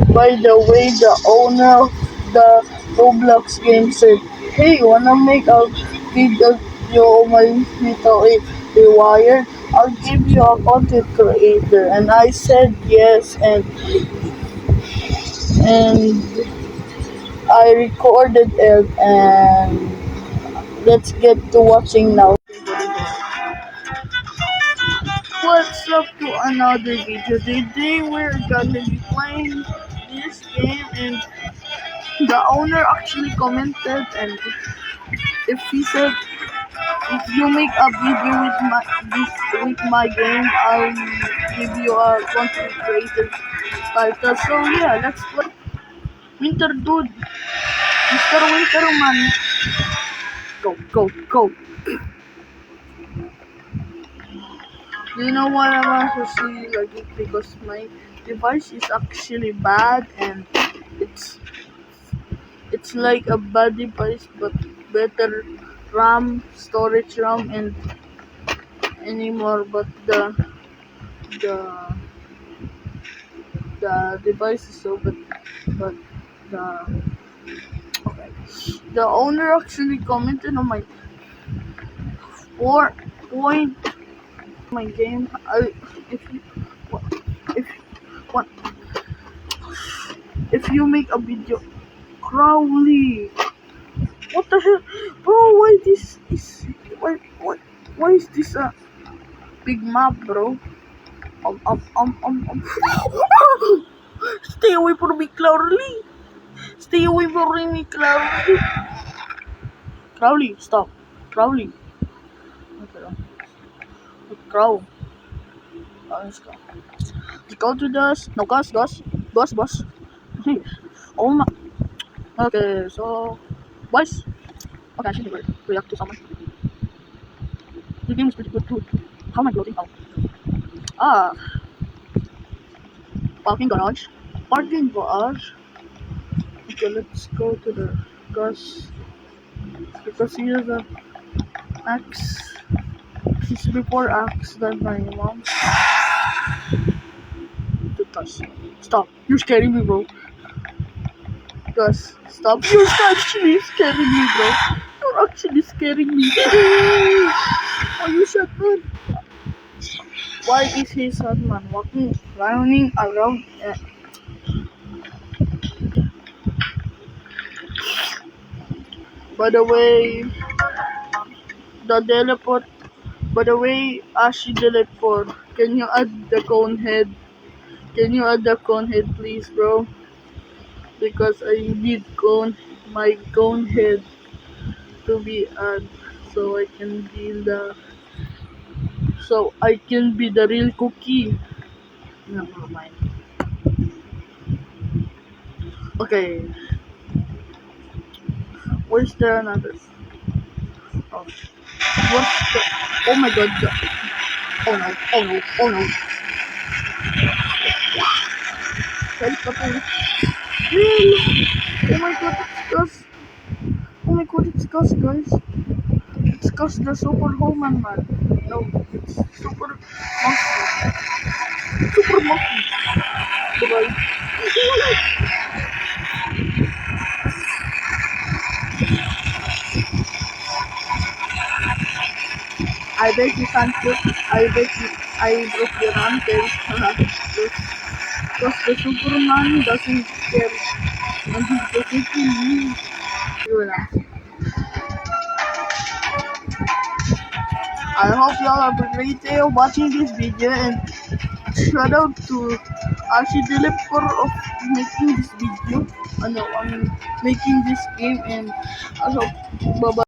By the way, the owner of the Roblox game said, "Hey, wanna make a video on my little Rewired? I'll give you a content creator." And I said yes, and I recorded it, and let's get to watching now. What's up to another video? Today we're gonna be playing this game, and the owner actually commented, and if he said, if you make a video with my game, I'll give you a content creator title. So yeah, let's play. Winter Dude, Mr. Winterman, go. Do you know why I'm actually like it? Because my device is actually bad, and it's like a bad device, but better RAM, storage RAM, and anymore. But the the device is so good. But the okay, the owner actually commented on my 4 point my game. If you if what if you make a video, Crowley. What the hell, bro? Why is this a big map, bro? Stay away from me, Crowley. Stay away from me, Crowley. Crowley, stop. Crowley. Okay, Crow. Let's go. Let's go to the no boss. Oh my. Okay, so boys. Okay, I should react to someone. The game is pretty good too. How am I floating? Ah, parking garage. Okay, let's go to the garage because he has a axe. He's before axe than my mom. Gus, stop! You're scaring me, bro. Gus, stop! You're actually scaring me, bro. You're actually scaring me. Are you shotgun? Why is his man running around? By the way, the teleport. By the way, Ashy teleport. Can you add the cone head? Can you add the cone head, please, bro? Because I need my cone head to be added, so I can be the real cookie. No, never mind. Okay. Where's the another? Oh. What's the? Oh my god. Oh no. Oh my god, it's Gus. Oh my god, it's Gus, guys. It's Gus, the super human man. No, it's super monkey. Super monkey. Bye. I bet you can't put. I broke your ankle. Because the Superman doesn't care. And he's protecting me. I hope y'all have a great day of watching this video, and shout out to Archie Dilip for making this video. Making this game, and I hope bye bye.